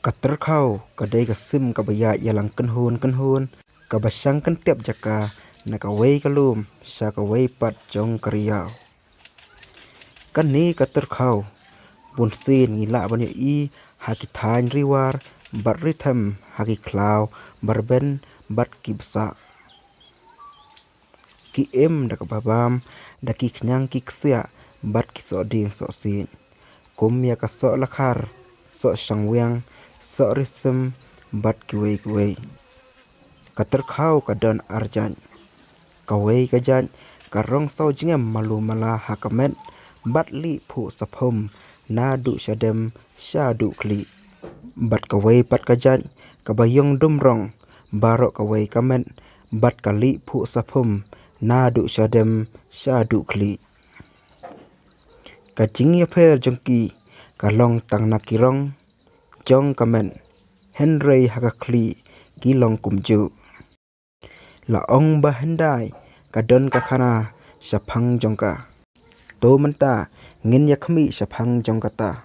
Katerkau kadai kasim kabaya yalang kenhun kabasang kentiap jaka nakawai kalum sakawai pat jong kariau. Kani katerkau bunsin ngila banyak i haki thain riwar bat ritham haki klau barben bat ki besa. Ki em dak babam daki knyang ki ksia bat ki so ding so sin. Kum ya ka so lakhar so sangwyang so risem bat ki wei. Katerkau kadan arjan. Kawai kajan karong sau jingem malu mala hakamet bat li pu saphum na du shadem sha du kli. Bat kawai pat kajan kabayong dumrong barok kawai kamet bat kali pu saphum na du shadem sha du kli. Kajing ya pher jongki kalong tang nakirong jong kamen Henry hakakli kilong kumju. La ong bahendai kadon kakana syapang jongka. To menta ngin yakmi syapang jongkata.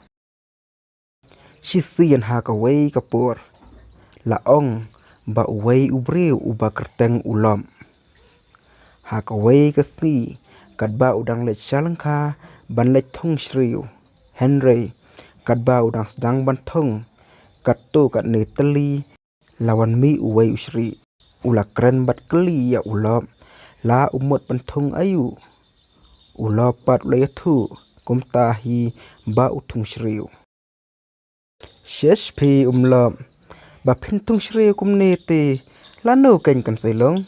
Shisian hakawai kapur. La ong ba uwai ubriu uba kerteng ulam. Hakawai kasni kadba udang lech shalangka ban lech thong shriu. Henry kadba udang sedang ban thong katto kat ne teli lawan mi uwai usri. Ula keren bat keli ya ulop la umot pentung ayu ulop pat layathu kumtahi ba utung shriu sheshpi umlop ba pintung shriu kumnete lano ken kan selong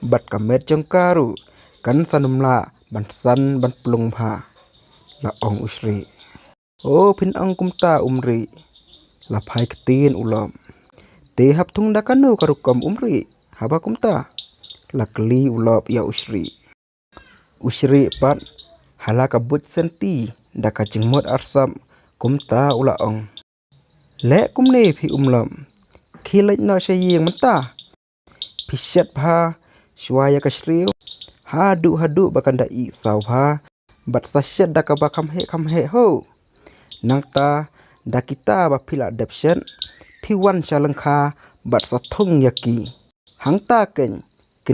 bat kamet jongkaru kan sanumla ban san ban plung pha la ong usri o pin ong kumta umri la phai ktin ulop te hap thung dakanu karukom umri haba kumta lakli ulop ya usri pat halaka but senti daka jingmot arsam kumta ula ong le kumne phi umlom khilaj no shayeng menta phisat pha shwaya kashriu hadu bakanda i saw pha bat sashet daka ba kham he ho nangta dakita ba phila depshen phiwan shalangkha bat sa thung yaki hangta ken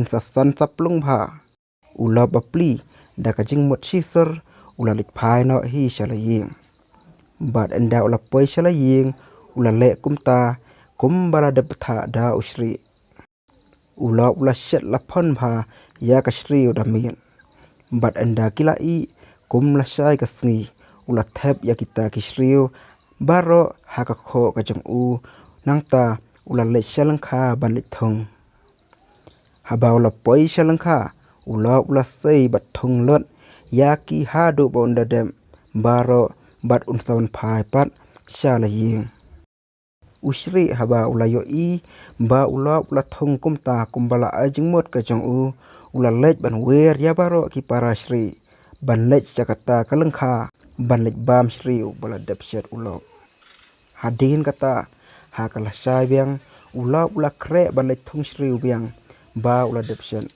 sasan saplung pha ula bapli daka jingmot shisar ula lik phai no hi shalaying bat enda ula poi shalaying ula le kumta kumbara deptha da usri ula shet la phon pha ya kashri udamin bat enda kila i kum la shai kasngi ula thep ya kita kishriu baro hakakho ka jong u nangta ula le shalangkha ban lik thong haba ula poi shalangkha ula sei bat thong lot yaki hadu bonda dem baro bat unsawan phai pat shalaying usri haba ula yo i ba ula thong kumta kumbala ajingmot ka jong u ula lech ban wer ya baro ki para shri ban lech jakata kalangkha ban lech bam shri bala depshet ulok hadin kata hakala sai biang ula kre ban lech thong shri biang ba ula depshen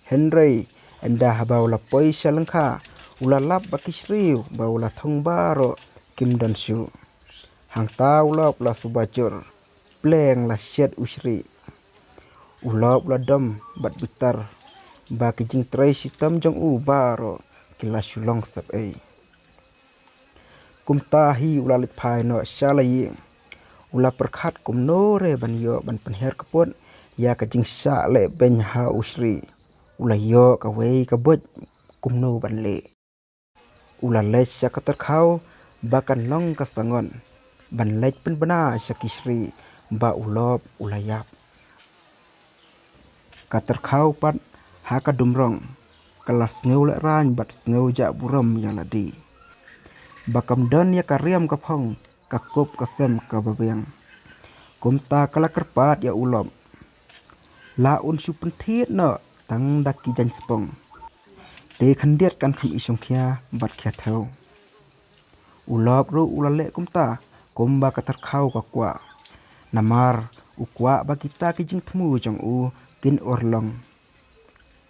Henry enda haba ula poi shalangkha ula lap bakishriu ba ula thong baro kimdan shu hangta ula subajur pleng la shet usri ula dam bat bitar ba kijing trai sitam jong u baro kila shulong sap ei kumtahi ula lit phai no shalayi ula perkhat kumno re ban yo ban penher kapot ya kajing sha le ben ha usri ula yo ka wei ka bot kumno ban le ula le sha ka terkhau bakan long ka sangon ban le pen bana sha kisri ba ulop ula yap ka terkhau pat ha ka dumrong kelas ngeu le ran bat ngeu ja buram ya ladi bakam don ya ka riam ka phong ka kop ka sem ka babeng kumta kala kerpat ya ulop la un su pentit no tang daki jan spong te khandiat kan kham isong khia bat khia thau ulop ru ulale kumta komba katar khau ka kwa namar ukwa ba kita kijing thmu jong u kin orlong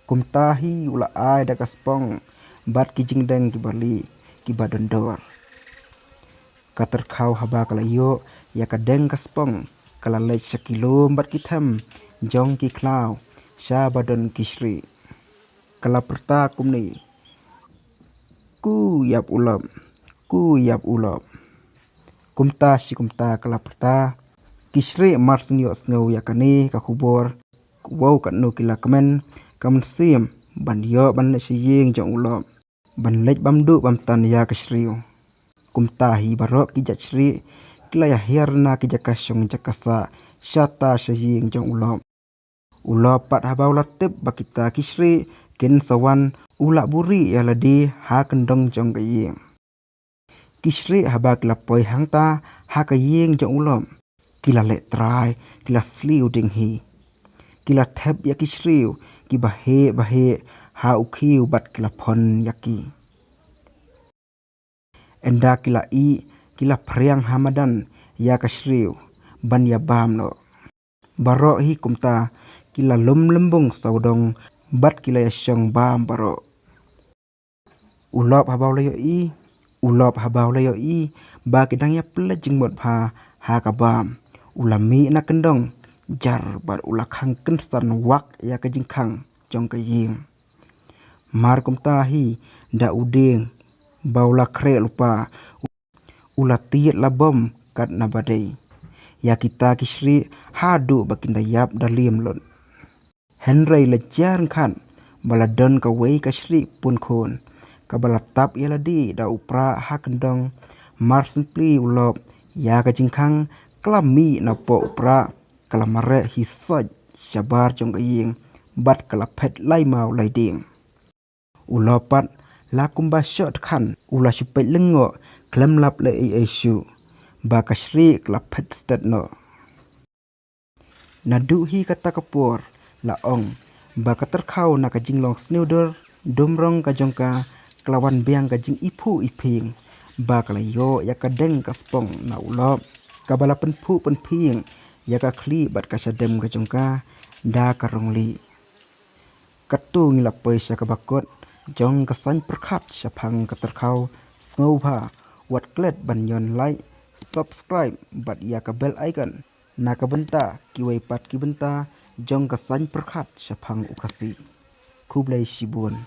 kumta hi ula ai da ka spong bat kijing deng ki bali ki badondor katar khau haba kala yo ya kadeng kaspong kala lech sakilo bat kitam jong ki klau sha badon kisri kala perta kumni ku yap ulop kumta si kumta kala perta kisri marsnyo sngo yakani ka khubor wow kan no kila kamen kam sim ban yo ban le siyeng jong ulop ban lech bamdu bam tan ya kisriu kumta hi barok ki jachri kila ya herna ki jakasong jakasa syata siyeng jong ulop pat habau latep bakita kisri ken sawan ula buri ya ladi ha kendong jong kayeng kisri haba kila poi hangta ha kayeng jong ulop kila le trai kila sliu ding hi kila thep ya kisriu ki bahe ha ukhiu bat kila phon yaki enda kila priang hamadan ya kasriu ban ya bam no baro hi kumta kila lembung saudong bat kila ya syong bam baro ulop habau layo i ba kidang ya pelejing mot pha ha ka bam ulami na kendong jar bar ulakhang kenstan wak ya ka jingkhang jong ka ying mar kumta hi da udeng baula kre lupa ulatiet labom kat na badai ya kita kisri hadu bakinda yap dalim lon henry lejar khan baladon ka wei kasri pun khon ka balatap yaladi da upra ha kendong mar simply ulop ya ka jingkhang klami na po upra kalamare hisaj sabar jong kaying bat kalapet lai mau lai ding ulopat la kumba shot khan ula supet lengo klem lap le shu ba kasri kalapet stat no nadu hi kata kapor la ong ba katerkhau na ka jinglong snooder domrong ka jongka klawan biang ka jing ipu iping ba kalayo ya ka deng ka spong na ulop kabala penpu penping ya ka kli bat ka sadem ka jongka da karongli katu ngilapoi sa kabakot jong kasan perkhat syapang katerkau snova wat klet banyon like subscribe bat ya ka bell icon na ka benta kiwai pat ki benta jong kasan perkhat syapang ukasi kublai shibun